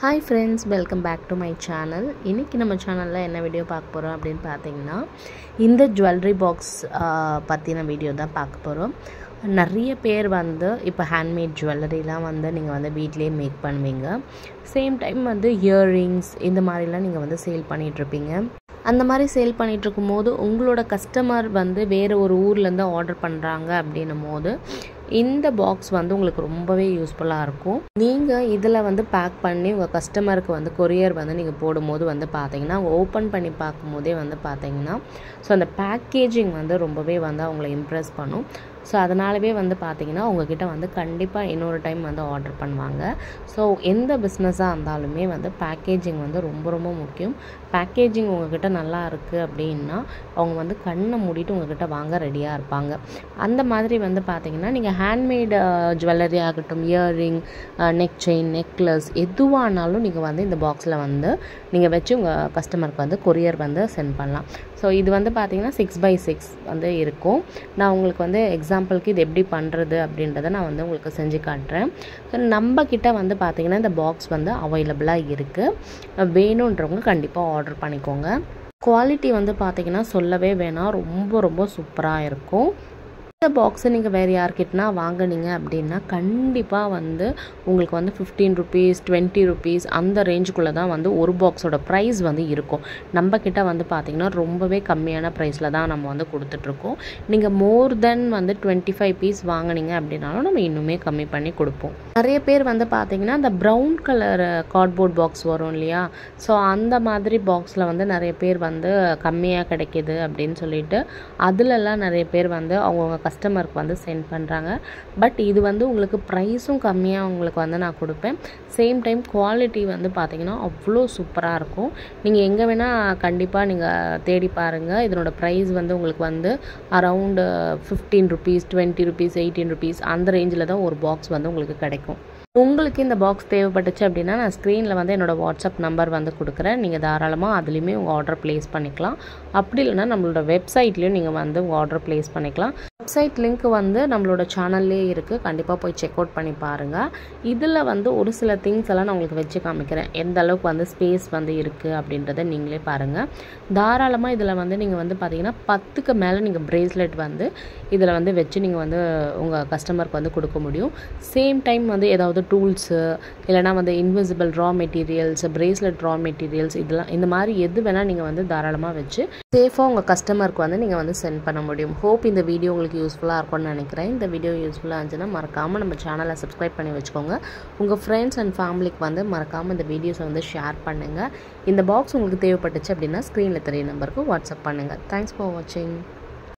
Hi friends, welcome back to my channel. இன்னைக்கு நம்ம சேனல்ல என்ன வீடியோ பார்க்க போறோம் அப்படினு பாத்தீங்கன்னா இந்த ஜுவல்லரி பாக்ஸ் பத்தின வீடியோ தான் பார்க்க போறோம். நிறைய பேர் வந்து இப்போ ஹேண்ட்மேட் ஜுவல்லரிலாம் வந்து நீங்க வந்து வீட்லயே மேக் பண்ணுவீங்க. சேம் டைம் வந்து இயரிங்ஸ் இந்த மாதிரிலாம் நீங்க வந்து சேல் பண்ணிட்டு இருப்பீங்க. அந்த மாதிரி சேல் பண்ணிட்டு இருக்கும்போது உங்களோட கஸ்டமர் வந்து வேற ஒரு ஊர்ல இருந்து ஆர்டர் பண்றாங்க அப்படினும்போது இந்த பாக்ஸ் வந்து உங்களுக்கு ரொம்பவே யூஸ்ஃபுல்லா இருக்கும். நீங்க இதல வந்து பேக் பண்ணி உங்க கஸ்டமருக்கு வந்து கொரியர் வந்து நீங்க போடும்போது வந்து பாத்தீங்கன்னா ஓபன் பண்ணி பாக்கும்போதே வந்து பாத்தீங்கன்னா சோ அந்த பேக்கேஜிங் வந்து ரொம்பவே வந்து அவங்களை இம்ப்ரெஸ் பண்ணும். சோ அதனாலவே வந்து பாத்தீங்கன்னா உங்ககிட்ட வந்து கண்டிப்பா இன்னொரு டைம் வந்து ஆர்டர் பண்ணுவாங்க. சோ எந்த பிசினஸா இருந்தாலுமே வந்து பேக்கேஜிங் வந்து ரொம்ப ரொம்ப முக்கியம். பேக்கேஜிங் உங்ககிட்ட நல்லா இருக்கு அப்படினா அவங்க வந்து கண்ணை மூடிட்டு உங்ககிட்ட வாங்க ரெடியா இருப்பாங்க. அந்த மாதிரி வந்து பாத்தீங்கன்னா நீங்க ஹேண்ட்மேட் ஜுவல்லரி ஆகட்டும், இயரிங், நெக் செயின், நெக்லஸ் எதுவானாலும் நீங்க வந்து இந்த பாக்ஸ்ல வந்து நீங்க வெச்சு உங்க கஸ்டமருக்கு வந்து கொரியர் வந்து சென்ட் பண்ணலாம். சோ இது வந்து பாத்தீங்கன்னா 6x6 வந்து இருக்கும். நான் உங்களுக்கு வந்து எக்ஸாம்பிளுக்கு இது எப்படி பண்றது அப்படின்றத நான் வந்து உங்களுக்கு செஞ்சு காட்டுறேன். நம்ம கிட்ட வந்து பாத்தீங்கன்னா இந்த பாக்ஸ் வந்து அவைலபிளா இருக்கு. வேணும்ன்றவங்க கண்டிப்பா ஆர்டர் பண்ணிக்கோங்க. குவாலிட்டி வந்து பாத்தீங்கன்னா சொல்லவே வேணாம், ரொம்ப ரொம்ப சூப்பரா இருக்கும். இந்த பாக்ஸை நீங்கள் வேறு யார்கிட்டனா வாங்கினீங்க அப்படின்னா கண்டிப்பாக வந்து உங்களுக்கு வந்து 15 rupees 20 rupees அந்த ரேஞ்சுக்குள்ளே தான் வந்து ஒரு பாக்ஸோட ப்ரைஸ் வந்து இருக்கும். நம்ம கிட்ட வந்து பார்த்திங்கன்னா ரொம்பவே கம்மியான ப்ரைஸில் தான் நம்ம வந்து கொடுத்துட்ருக்கோம். நீங்கள் மோர் தென் வந்து 25 பீஸ் வாங்கினீங்க அப்படின்னாலும் நம்ம இன்னுமே கம்மி பண்ணி கொடுப்போம். நிறைய பேர் வந்து பார்த்திங்கன்னா இந்த ப்ரௌன் கலர் கார்ட்போர்ட் பாக்ஸ் வரும் இல்லையா, ஸோ அந்த மாதிரி பாக்ஸில் வந்து நிறைய பேர் வந்து கம்மியாக கிடைக்கிது அப்படின்னு சொல்லிட்டு அதுலலாம் நிறைய பேர் வந்து அவங்கவுங்க கஸ்டமருக்கு வந்து சென்ட் பண்ணுறாங்க. பட் இது வந்து உங்களுக்கு ப்ரைஸும் கம்மியாக உங்களுக்கு வந்து நான் கொடுப்பேன். சேம் டைம் குவாலிட்டி வந்து பார்த்தீங்கன்னா அவ்வளோ சூப்பராக இருக்கும். நீங்கள் எங்கே வேணால் கண்டிப்பாக நீங்கள் தேடி பாருங்கள். இதனோட ப்ரைஸ் வந்து உங்களுக்கு வந்து அரவுண்டு 15 rupees 20 rupees 18 rupees அந்த ரேஞ்சில் தான் ஒரு பாக்ஸ் வந்து உங்களுக்கு கிடைக்கும். உங்களுக்கு இந்த பாக்ஸ் தேவைப்பட்டுச்சு அப்படின்னா நான் ஸ்க்ரீனில் வந்து என்னோடய வாட்ஸ்அப் நம்பர் வந்து கொடுக்குறேன். நீங்கள் தாராளமாக அதுலேயுமே உங்கள் ஆர்டர் ப்ளேஸ் பண்ணிக்கலாம். அப்படி இல்லைனா நம்மளோட வெப்சைட்லேயும் நீங்கள் வந்து உங்கள் ஆர்டர் ப்ளேஸ் பண்ணிக்கலாம். வெப்சைட் லிங்க் வந்து நம்மளோட சேனல்லே இருக்குது, கண்டிப்பாக போய் செக் அவுட் பண்ணி பாருங்கள். இதில் வந்து ஒரு சில திங்ஸ் எல்லாம் நான் உங்களுக்கு வச்சு காமிக்கிறேன். எந்த அளவுக்கு வந்து ஸ்பேஸ் வந்து இருக்குது அப்படின்றத நீங்களே பாருங்கள். தாராளமாக இதில் வந்து நீங்கள் வந்து பார்த்தீங்கன்னா 10க்கு மேலே நீங்கள் பிரேஸ்லெட் வந்து இதில் வந்து வச்சு நீங்கள் வந்து உங்கள் கஸ்டமருக்கு வந்து கொடுக்க முடியும். சேம் டைம் வந்து ஏதாவது டூல்ஸு இல்லைனா வந்து invisible raw materials, bracelet raw materials இதெல்லாம் இந்த மாதிரி எது வேணால் நீங்கள் வந்து தாராளமாக வச்சு சேஃபாக உங்கள் கஸ்டமருக்கு வந்து நீங்கள் வந்து சென்ட் பண்ண முடியும். ஹோப் இந்த வீடியோ உங்களுக்கு யூஸ்ஃபுல்லாக இருக்கும்னு நினைக்கிறேன். இந்த வீடியோ யூஸ்ஃபுல்லாக இருந்துச்சுன்னா மறக்காமல் நம்ம சேனலை சப்ஸ்கிரைப் பண்ணி வச்சுக்கோங்க. உங்கள் ஃப்ரெண்ட்ஸ் அண்ட் ஃபேமிலிக்கு வந்து மறக்காமல் இந்த வீடியோஸை வந்து ஷேர் பண்ணுங்கள். இந்த பாக்ஸ் உங்களுக்கு தேவைப்பட்டுச்சு அப்படின்னா ஸ்க்ரீனில் தெரிய நம்பருக்கு வாட்ஸ்அப் பண்ணுங்கள். தேங்க்ஸ் ஃபார் வாட்சிங்.